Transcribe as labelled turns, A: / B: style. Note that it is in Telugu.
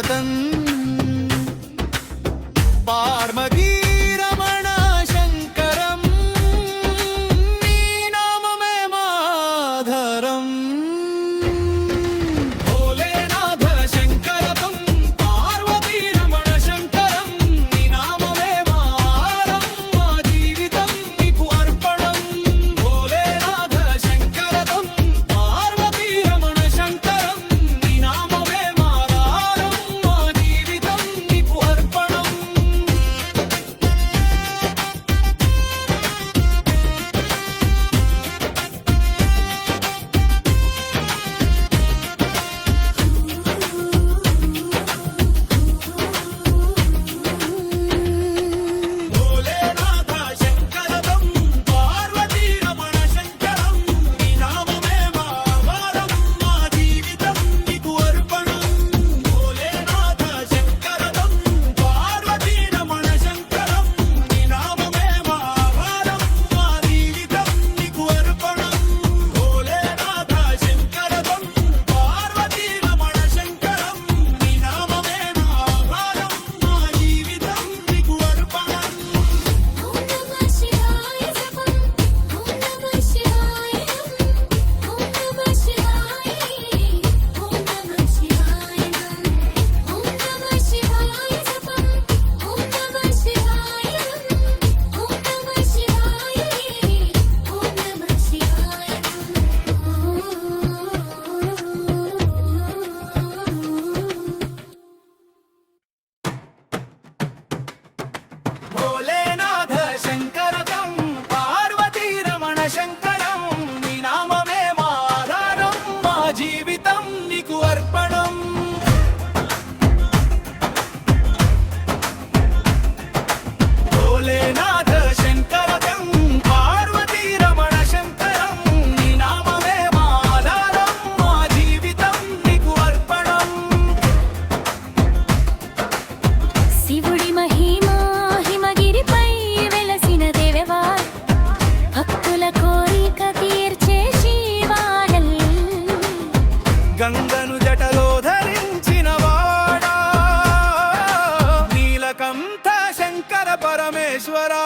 A: శంకరదం పార్వతీ రమణ శంకరం నీ నామమే మాధరం భోలేనాథ శంకరదం పార్వతీ రమణ శంకరం నీ నామమే మాధరం మా జీవితం నీకు అర్పణం భోలేనాథ శంకరదం పార్వతీ రమణ శంకరం నీ నామమే మాధరం మా జీవితం నీకు అర్పణం భోలేనాథ శంకరదం పార్వతీ రమణ శంకరం నీ నామమే మాధరం మా జీవితం నీకు అర్పణం భోలేనాథ శంకరదం పార్వతీ రమణ శంకరం నీ నామమే మాధరం మా జీవితం నీకు అర్పణం భోలేనాథ శంకరదం పార్వతీ రమణ శంకరం నీ నామమే మాధరం మా జీవితం నీకు అర్పణం
B: ఓం నమః శివాయ జపం ఓం నమః శివాయ ఓం నమః శివాయ ఓం నమః శివాయ ఓం నమః శివాయ జపం ఓం నమః శివాయ ఓం నమః శివాయ ఓం నమః శివాయ
A: భోలేనాథ శంకరదం పార్వతీ రమణ శంకరం నీ నామమే మాధారం మా జీవితం నీకు అర్పణం భోలేనాథ శంకరదం పార్వతీ రమణ శంకరం నీ నామమే మాధారం మా జీవితం నీకు అర్పణం
B: శివుడి మహిమా హిమగిరిపై వెలసిన దేవవార్ భక్తుల కోరిక తీర్చే శివాలల్
A: గంగను జటలో ధరించిన వాడా నీలకంఠ శంకర పరమేశ్వరా